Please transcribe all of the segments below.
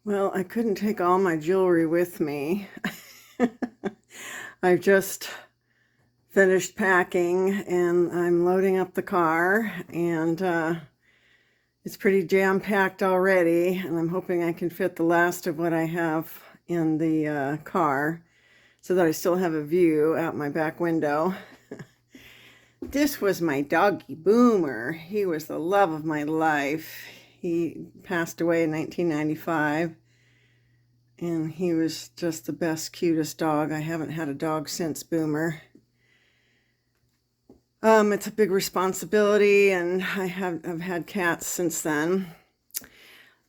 Well, I couldn't take all my jewelry with me. I've just finished packing and I'm loading up the car, and it's pretty jam-packed already, and I'm hoping I can fit the last of what I have in the car so that I still have a view out my back window. This was my doggy Boomer. He was the love of my life. He passed away in 1995. And he was just the best, cutest dog. I haven't had a dog since Boomer. It's a big responsibility, and I've had cats since then.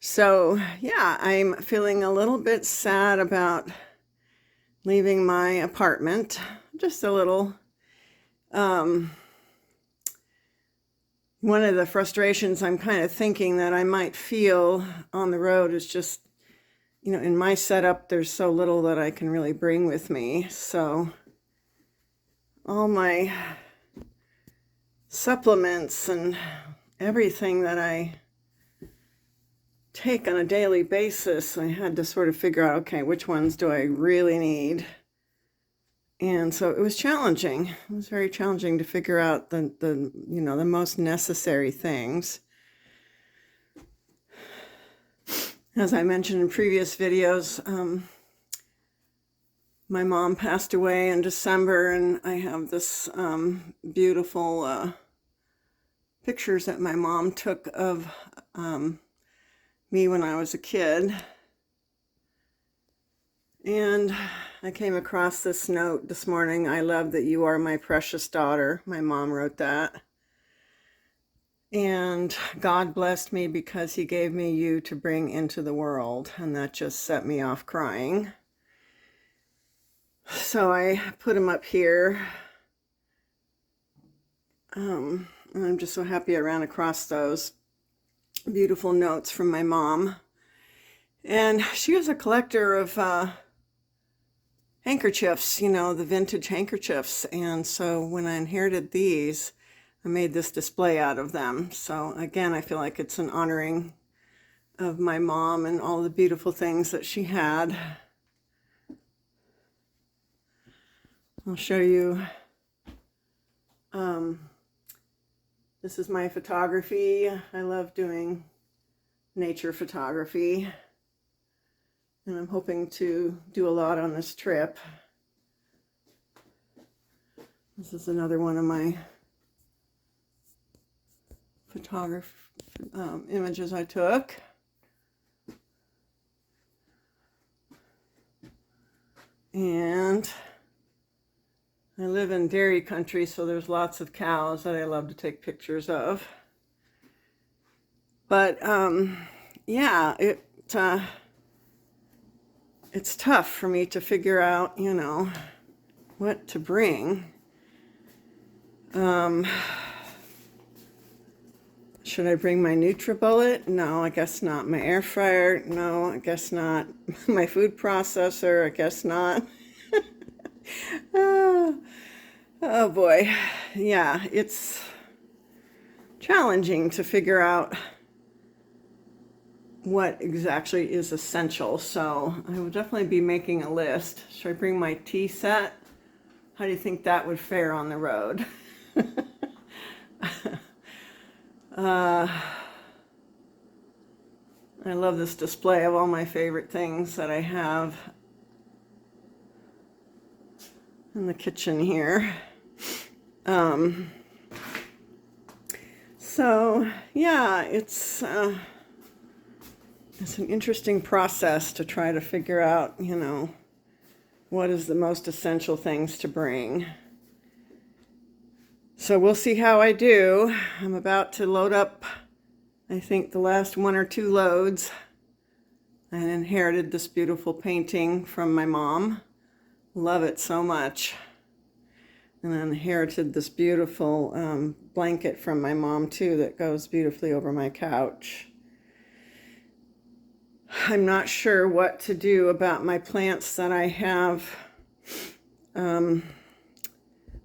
So yeah, I'm feeling a little bit sad about leaving my apartment. Just a little. One of the frustrations I'm kind of thinking that I might feel on the road is just, in my setup, there's so little that I can really bring with me. So all my supplements and everything that I take on a daily basis, I had to sort of figure out, okay, which ones do I really need? And so it was challenging. It was very challenging to figure out the most necessary things. As I mentioned in previous videos, my mom passed away in December, and I have this beautiful pictures that my mom took of me when I was a kid. And I came across this note this morning: "I love that you are my precious daughter." My mom wrote that. And God blessed me because he gave me you to bring into the world. And that just set me off crying. So I put them up here. And I'm just so happy I ran across those beautiful notes from my mom. And she was a collector of handkerchiefs, the vintage handkerchiefs. And so when I inherited these, I made this display out of them. So again, I feel like it's an honoring of my mom and all the beautiful things that she had. I'll show you. This is my photography. I love doing nature photography, and I'm hoping to do a lot on this trip. This is another one of my images I took. And I live in dairy country, so there's lots of cows that I love to take pictures of. But yeah, it's tough for me to figure out, what to bring. Should I bring my NutriBullet? No, I guess not. My air fryer? No, I guess not. My food processor? I guess not. Oh boy. Yeah, it's challenging to figure out what exactly is essential. So I will definitely be making a list. Should I bring my tea set? How do you think that would fare on the road? I love this display of all my favorite things that I have in the kitchen here. So yeah, it's an interesting process to try to figure out, what is the most essential things to bring. So we'll see how I do. I'm about to load up, I think, the last 1 or 2 loads. I inherited this beautiful painting from my mom. Love it so much. And I inherited this beautiful blanket from my mom too that goes beautifully over my couch. I'm not sure what to do about my plants that I have.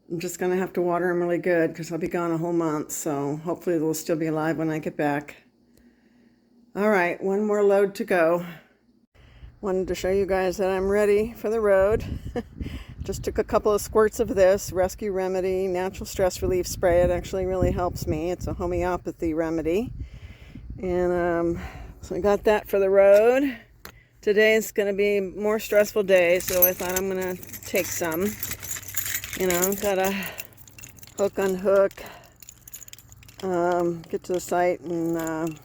I'm just going to have to water them really good because I'll be gone a whole month. So hopefully they'll still be alive when I get back. All right, one more load to go. Wanted to show you guys that I'm ready for the road. Just took a couple of squirts of this Rescue Remedy Natural Stress Relief Spray. It actually really helps me. It's a homeopathy remedy. And so I got that for the road. Today is going to be a more stressful day, so I thought I'm going to take some. You know, gotta hook, unhook, get to the site and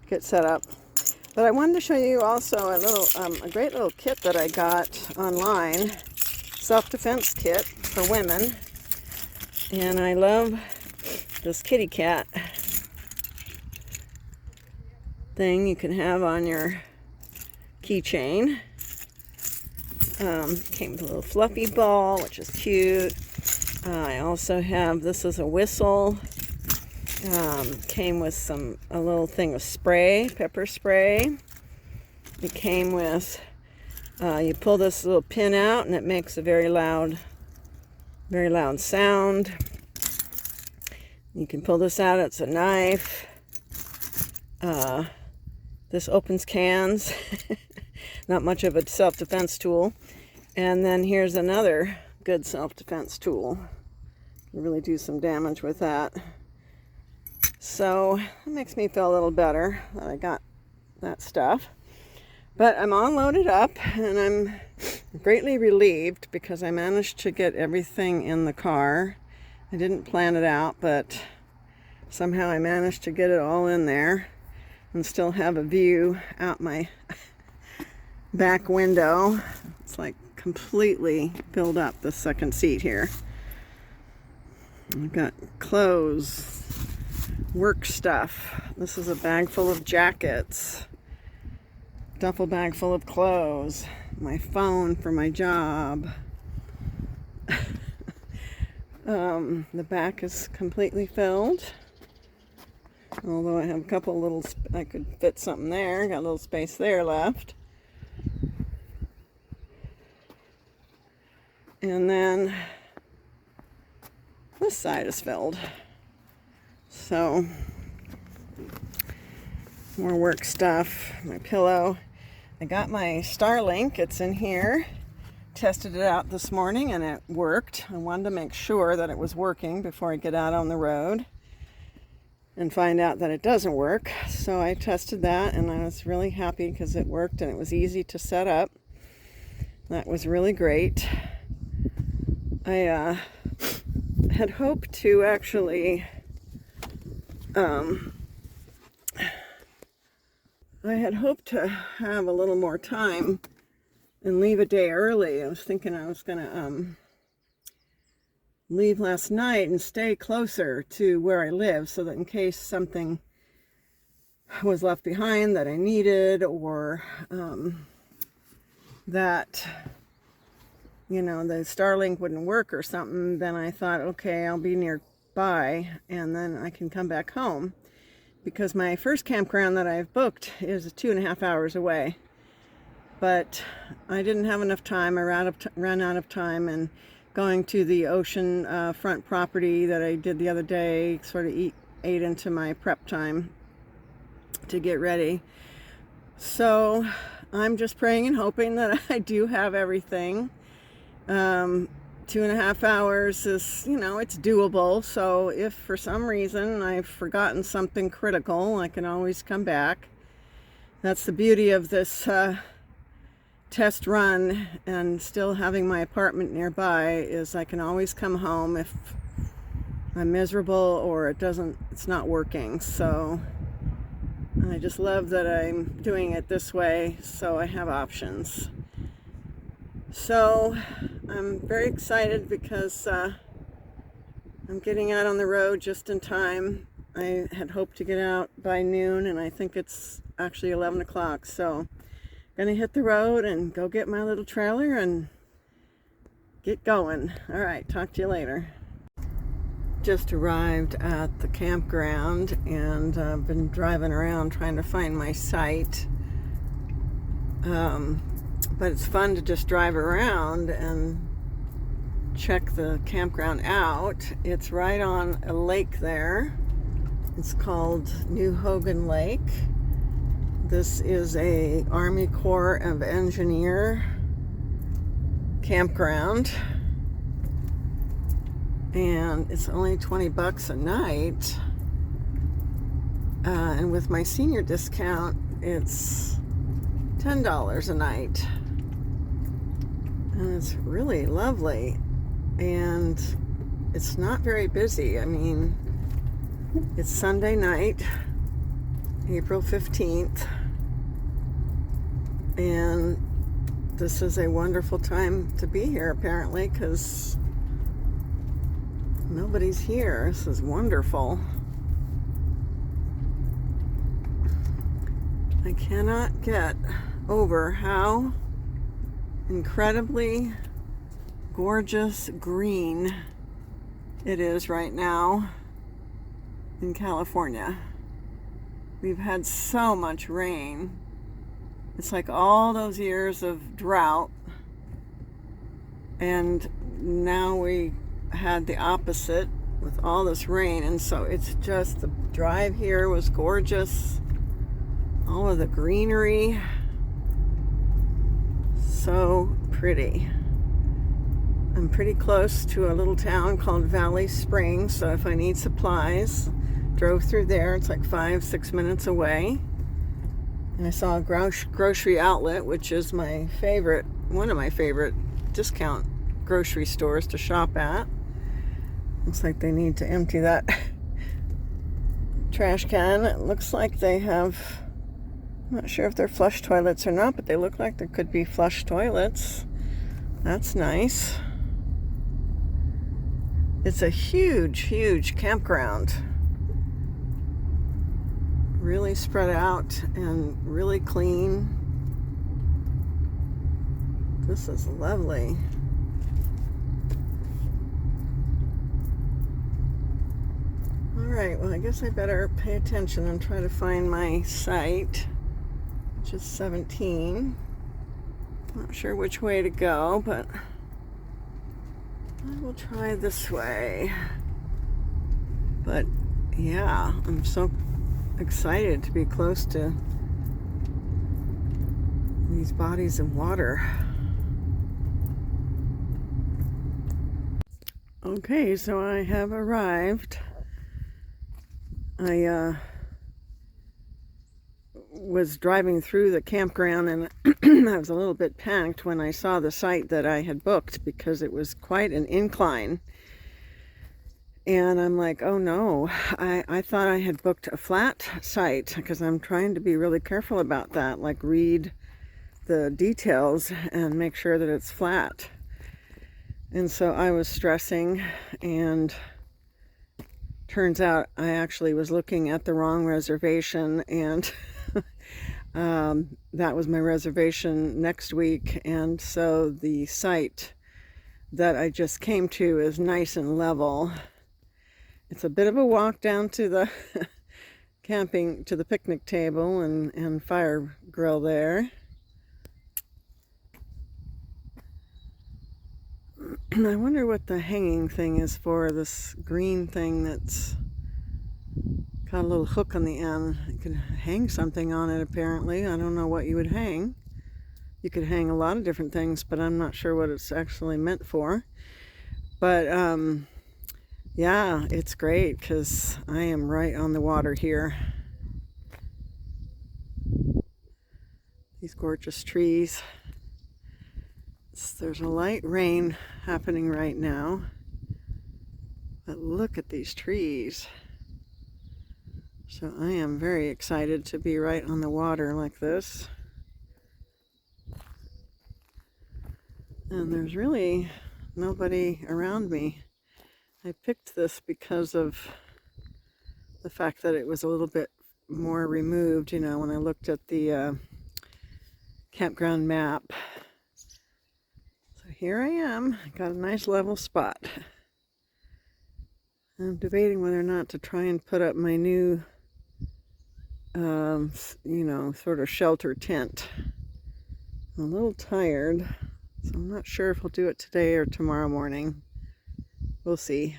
get set up. But I wanted to show you also a great little kit that I got online, self-defense kit for women. And I love this kitty cat thing you can have on your keychain. Came with a little fluffy ball, which is cute. I also have, this is a whistle. Came with a little thing of spray, pepper spray. It came with, you pull this little pin out and it makes a very loud sound. You can pull this out, it's a knife. This opens cans. Not much of a self-defense tool. And then here's another good self-defense tool. You really do some damage with that. So it makes me feel a little better that I got that stuff. But I'm all loaded up and I'm greatly relieved because I managed to get everything in the car. I didn't plan it out, but somehow I managed to get it all in there and still have a view out my back window. It's like completely filled up the second seat here. I've got clothes, work stuff. This is a bag full of jackets, duffel bag full of clothes, my phone for my job. The back is completely filled, although I have a couple little, I could fit something there, got a little space there left. And then this side is filled. So, more work stuff, my pillow. I got my Starlink, it's in here. Tested it out this morning and it worked. I wanted to make sure that it was working before I get out on the road and find out that it doesn't work. So I tested that and I was really happy because it worked and it was easy to set up. That was really great. I had hoped to actually I had hoped to have a little more time and leave a day early. I was thinking I was going to leave last night and stay closer to where I live so that in case something was left behind that I needed, or that, you know, the Starlink wouldn't work or something, then I thought, okay, I'll be nearby and then I can come back home. Because my first campground that I've booked is 2.5 hours away. But I didn't have enough time. I ran out of time, and going to the ocean front property that I did the other day sort of ate into my prep time to get ready. So I'm just praying and hoping that I do have everything. 2.5 hours is, you know, it's doable. So if for some reason I've forgotten something critical, I can always come back. That's the beauty of this test run and still having my apartment nearby, is I can always come home if I'm miserable or it's not working. So I just love that I'm doing it this way, so I have options. So I'm very excited because I'm getting out on the road just in time. I had hoped to get out by noon and I think it's actually 11 o'clock. So I'm gonna hit the road and go get my little trailer and get going. All right, talk to you later. Just arrived at the campground and I've been driving around trying to find my site. But it's fun to just drive around and check the campground out. It's right on a lake there. It's called New Hogan Lake. This is a Army Corps of Engineer campground, and it's only 20 bucks a night, and with my senior discount it's $10 a night, and it's really lovely, and it's not very busy. I mean, it's Sunday night, April 15th, and this is a wonderful time to be here, apparently, because nobody's here. This is wonderful. I cannot get over how incredibly gorgeous green it is right now in California. We've had so much rain. It's like all those years of drought, and now we had the opposite with all this rain, and so it's just, the drive here was gorgeous. All of the greenery, so pretty. I'm pretty close to a little town called Valley Springs, so if I need supplies, drove through there. It's like 5-6 minutes away. And I saw a grocery outlet, which is my favorite, one of my favorite discount grocery stores to shop at. Looks like they need to empty that trash can. It looks like they have, I'm not sure if they're flush toilets or not, but they look like there could be flush toilets. That's nice. It's a huge, huge campground. Really spread out and really clean. This is lovely. Alright, well, I guess I better pay attention and try to find my site, which is 17. Not sure which way to go, but I will try this way. But yeah, I'm so excited to be close to these bodies of water. Okay, so I have arrived. I was driving through the campground, and I was a little bit panicked when I saw the site that I had booked, because it was quite an incline. And I'm like, oh no, I thought I had booked a flat site, because I'm trying to be really careful about that, like read the details and make sure that it's flat. And so I was stressing, and turns out I actually was looking at the wrong reservation, and that was my reservation next week. And so the site that I just came to is nice and level. It's a bit of a walk down to the to the picnic table and fire grill there. I wonder what the hanging thing is for, this green thing that's got a little hook on the end. You could hang something on it, apparently. I don't know what you would hang. You could hang a lot of different things, but I'm not sure what it's actually meant for. But yeah, it's great because I am right on the water here. These gorgeous trees. There's a light rain happening right now, but look at these trees. So I am very excited to be right on the water like this. And there's really nobody around me. I picked this because of the fact that it was a little bit more removed, you know, when I looked at the campground map. So here I am, got a nice level spot. I'm debating whether or not to try and put up my new, you know, sort of shelter tent. I'm a little tired, so I'm not sure if I'll do it today or tomorrow morning. We'll see.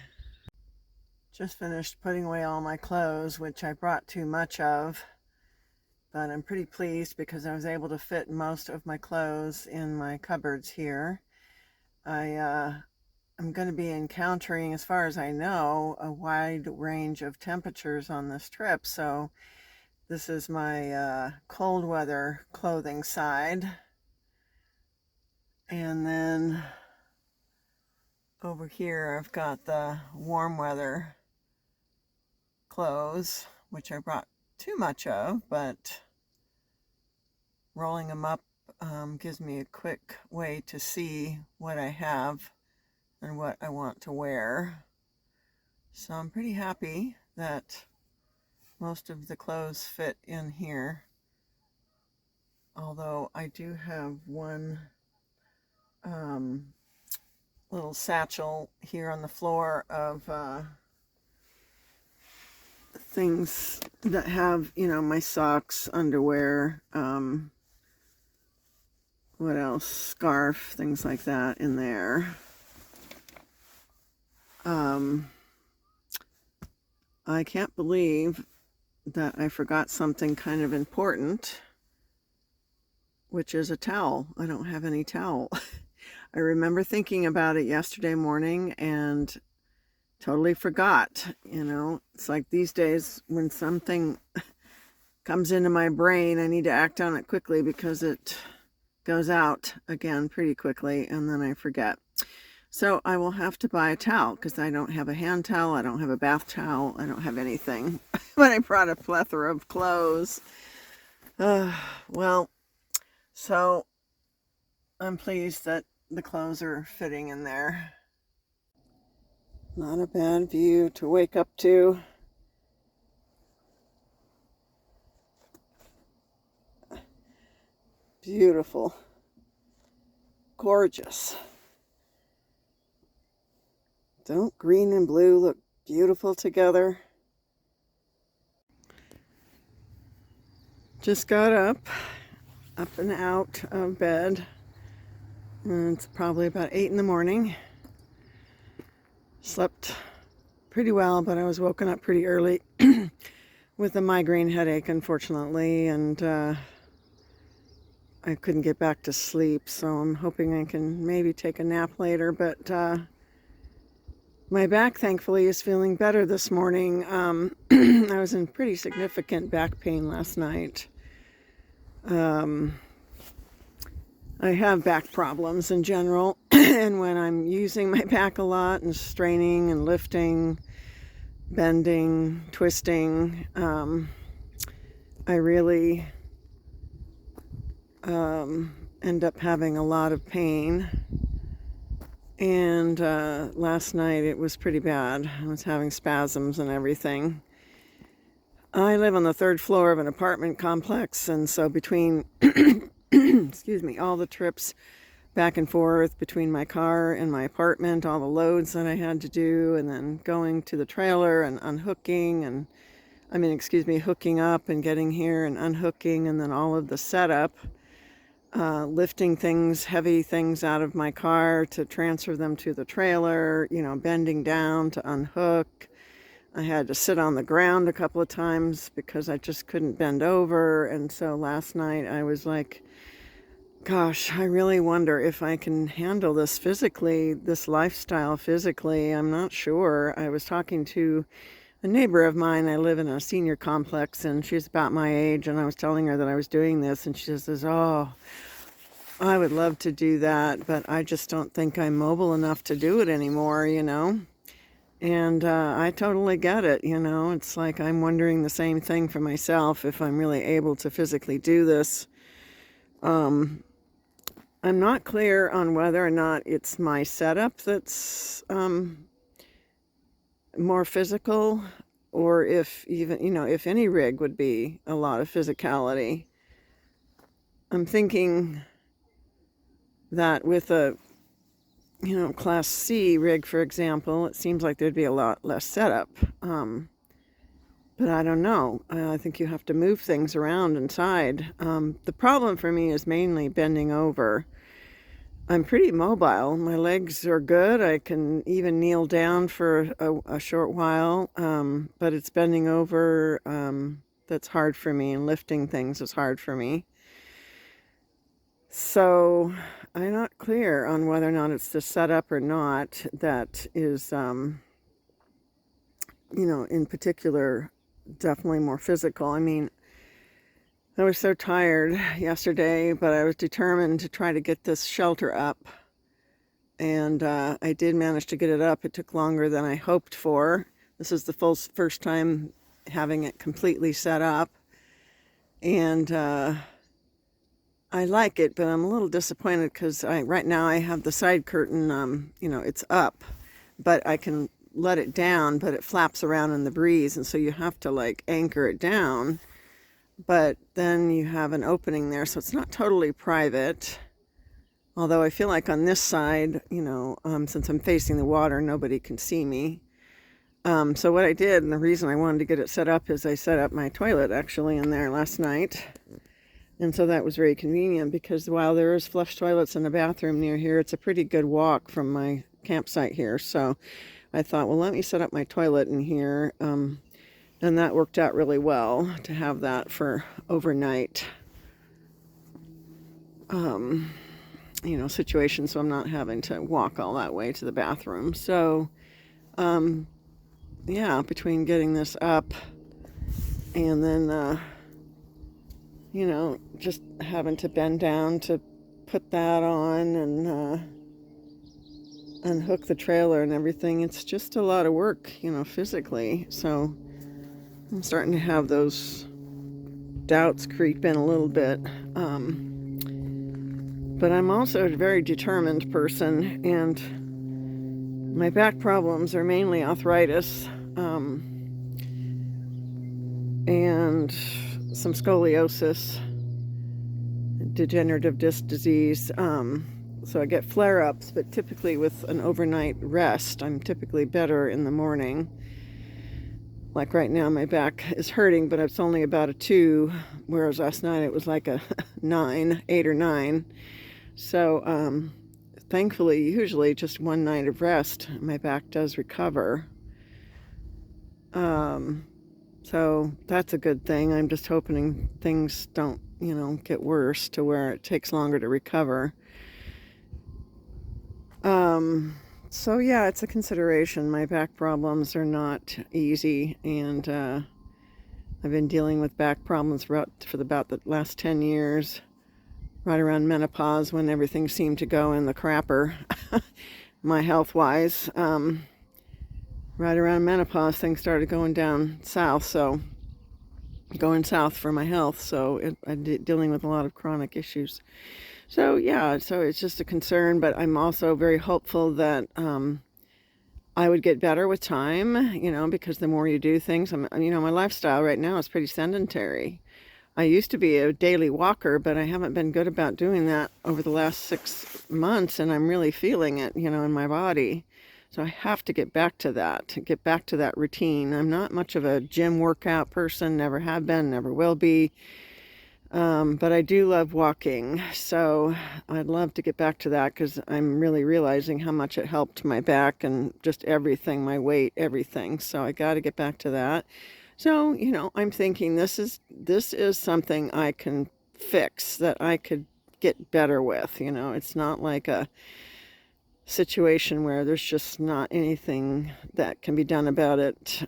Just finished putting away all my clothes, which I brought too much of. but I'm pretty pleased because I was able to fit most of my clothes in my cupboards here. I'm going to be encountering, as far as I know, a wide range of temperatures on this trip, so this is my cold weather clothing side. And then over here I've got the warm weather clothes, which I brought too much of, but rolling them up gives me a quick way to see what I have and what I want to wear. So I'm pretty happy that most of the clothes fit in here, although I do have one little satchel here on the floor of things that have, my socks, underwear, what else, scarf, things like that in there. I can't believe that I forgot something kind of important, which is a towel. I don't have any towel. I remember thinking about it yesterday morning and totally forgot. It's like these days when something comes into my brain, I need to act on it quickly because it goes out again pretty quickly and then I forget. So I will have to buy a towel because I don't have a hand towel, I don't have a bath towel, I don't have anything. But I brought a plethora of clothes. Well, so I'm pleased that the clothes are fitting in there. Not a bad view to wake up to. Beautiful. Gorgeous. Don't green and blue look beautiful together? Just got up and out of bed. And it's probably about 8 in the morning. Slept pretty well, but I was woken up pretty early with a migraine headache, unfortunately, and I couldn't get back to sleep, so I'm hoping I can maybe take a nap later, but my back, thankfully, is feeling better this morning. I was in pretty significant back pain last night. I have back problems in general, and when I'm using my back a lot and straining and lifting, bending, twisting, I really end up having a lot of pain. And last night it was pretty bad. I was having spasms and everything. I live on the 3rd floor of an apartment complex, and so between excuse me, all the trips back and forth between my car and my apartment, all the loads that I had to do, and then going to the trailer and unhooking and hooking up and getting here and unhooking, and then all of the setup, lifting things, heavy things out of my car to transfer them to the trailer, bending down to unhook. I had to sit on the ground a couple of times because I just couldn't bend over. And so last night I was like, gosh, I really wonder if I can handle this physically, this lifestyle physically. I'm not sure. I was talking to a neighbor of mine. I live in a senior complex, and she's about my age, and I was telling her that I was doing this, and she says, oh, I would love to do that, but I just don't think I'm mobile enough to do it anymore, And I totally get it, It's like I'm wondering the same thing for myself, if I'm really able to physically do this. I'm not clear on whether or not it's my setup that's more physical, or if even, if any rig would be a lot of physicality. I'm thinking that with a Class C rig, for example, it seems like there'd be a lot less setup. But I don't know. I think you have to move things around inside. The problem for me is mainly bending over. I'm pretty mobile. My legs are good. I can even kneel down for a short while, but it's bending over that's hard for me, and lifting things is hard for me. So I'm not clear on whether or not it's the setup or not that is, in particular, definitely more physical. I mean, I was so tired yesterday, but I was determined to try to get this shelter up. And I did manage to get it up. It took longer than I hoped for. This is the first time having it completely set up. And I like it, but I'm a little disappointed because right now I have the side curtain, it's up, but I can let it down, but it flaps around in the breeze, and so you have to like anchor it down, but then you have an opening there, so it's not totally private. Although I feel like on this side, since I'm facing the water, nobody can see me. So what I did, and the reason I wanted to get it set up, is I set up my toilet actually in there last night. And so that was very convenient because while there is flush toilets in the bathroom near here, it's a pretty good walk from my campsite here. So I thought, well, let me set up my toilet in here. And that worked out really well to have that for overnight. Situation, so I'm not having to walk all that way to the bathroom. So, between getting this up and then, just having to bend down to put that on and unhook the trailer and everything, it's just a lot of work, physically. So I'm starting to have those doubts creep in a little bit. But I'm also a very determined person, and my back problems are mainly arthritis, and some scoliosis, degenerative disc disease. So I get flare-ups, but typically with an overnight rest, I'm typically better in the morning. Like right now, my back is hurting, but it's only about a 2, whereas last night it was like a 8 or 9. So, thankfully, usually just one night of rest, my back does recover. So that's a good thing. I'm just hoping things don't, get worse to where it takes longer to recover. So yeah, it's a consideration. My back problems are not easy, and I've been dealing with back problems for about the last 10 years. Right around menopause, when everything seemed to go in the crapper, my health-wise. Right around menopause, things started going down south, so going south for my health. So I'm dealing with a lot of chronic issues. So yeah, so it's just a concern, but I'm also very hopeful that I would get better with time, because the more you do things, my lifestyle right now is pretty sedentary. I used to be a daily walker, but I haven't been good about doing that over the last 6 months, and I'm really feeling it, in my body. So I have to get back to that routine. I'm not much of a gym workout person, never have been, never will be. But I do love walking, so I'd love to get back to that because I'm really realizing how much it helped my back and just everything, my weight, everything. So I got to get back to that. So, I'm thinking this is something I can fix, that I could get better with. It's not like a situation where there's just not anything that can be done about it.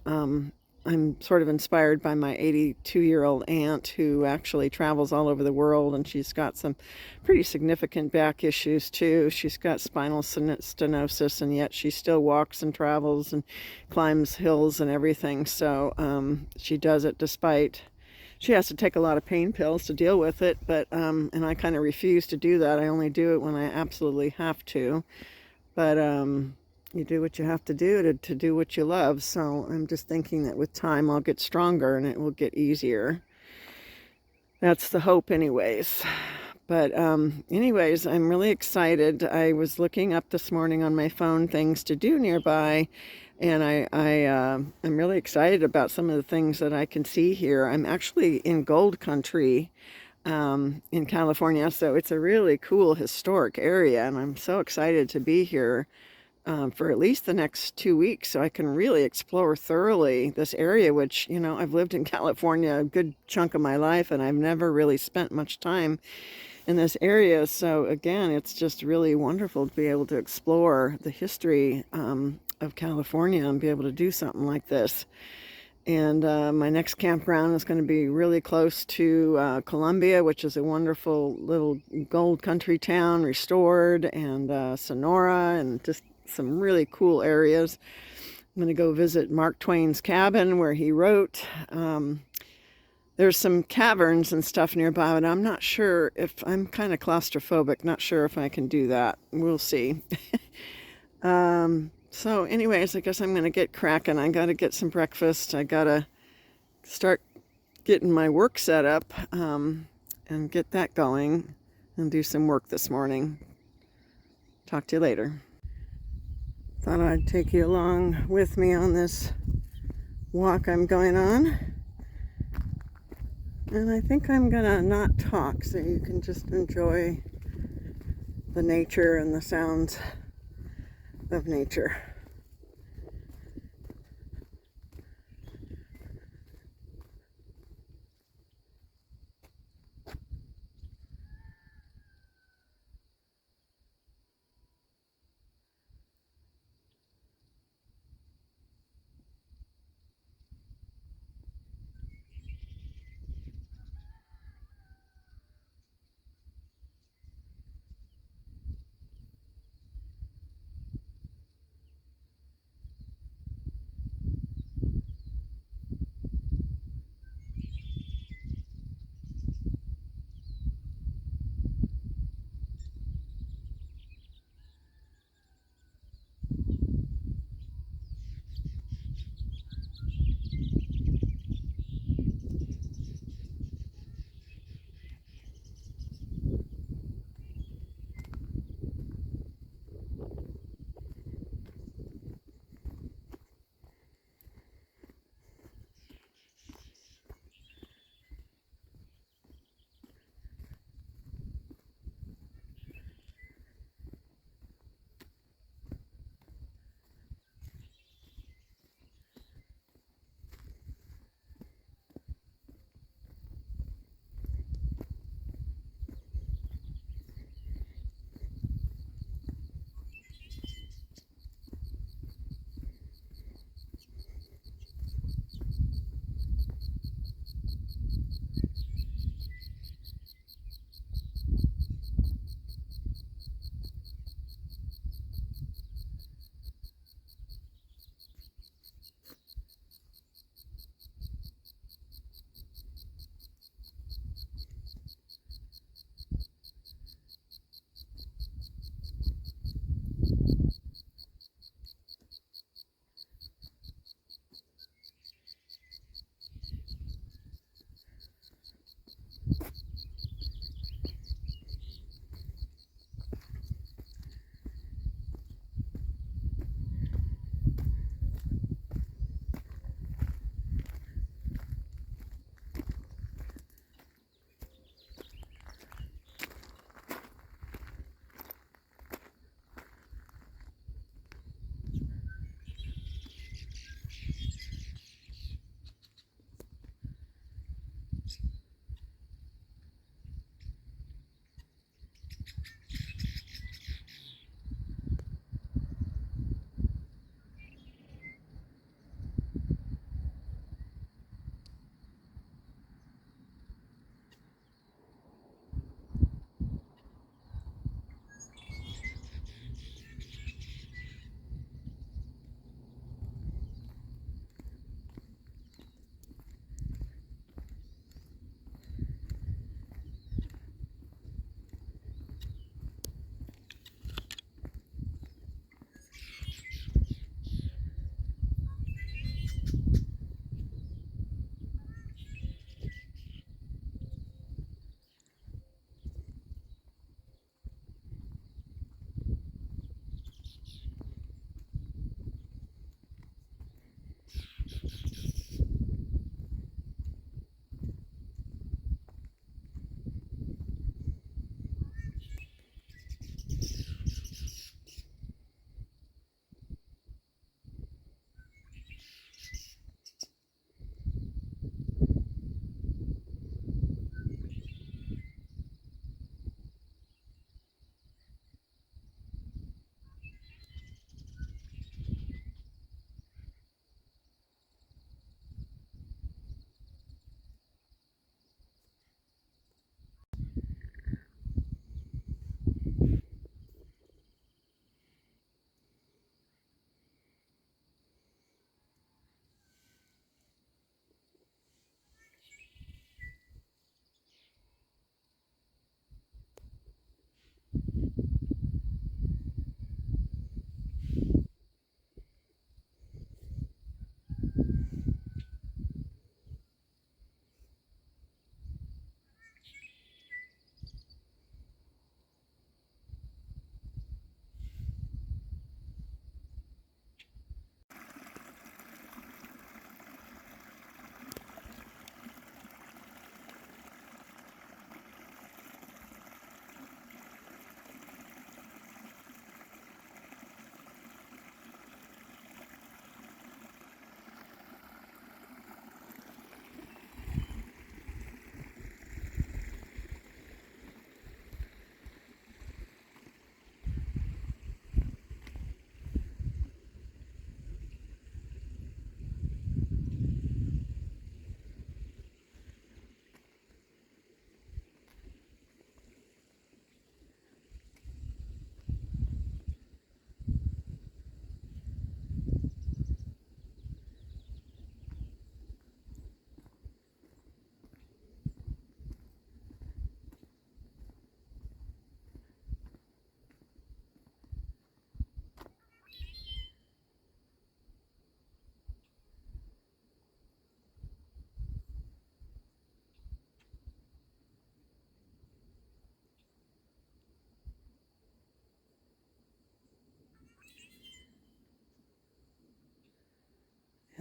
I'm sort of inspired by my 82-year-old aunt who actually travels all over the world, and she's got some pretty significant back issues too. She's got spinal stenosis, and yet she still walks and travels and climbs hills and everything. So she does it despite she has to take a lot of pain pills to deal with it, but and I kind of refuse to do that. I only do it when I absolutely have to. But you do what you have to do to do what you love. So I'm just thinking that with time I'll get stronger and it will get easier. That's the hope anyways. But anyways, I'm really excited. I was looking up this morning on my phone things to do nearby, and I'm really excited about some of the things that I can see here. I'm actually in gold country in California, so it's a really cool historic area, and I'm so excited to be here. for at least the next 2 weeks so I can really explore thoroughly this area, which, I've lived in California a good chunk of my life and I've never really spent much time in this area. So again, it's just really wonderful to be able to explore the history of California and be able to do something like this. And my next campground is going to be really close to Columbia, which is a wonderful little gold country town, restored, and Sonora, and just some really cool areas. I'm going to go visit Mark Twain's cabin where he wrote. There's some caverns and stuff nearby, but I'm not sure if I'm kind of claustrophobic, not sure if I can do that. We'll see. So anyways, I guess I'm going to get cracking. I got to get some breakfast. I got to start getting my work set up and get that going and do some work this morning. Talk to you later. Thought I'd take you along with me on this walk I'm going on. And I think I'm going to not talk so you can just enjoy the nature and the sounds of nature.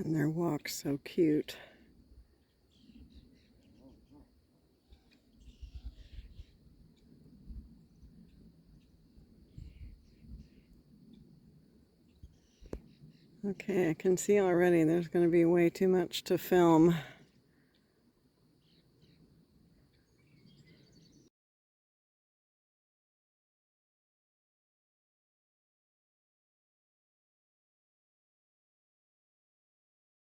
And their walk's so cute. Okay, I can see already there's going to be way too much to film.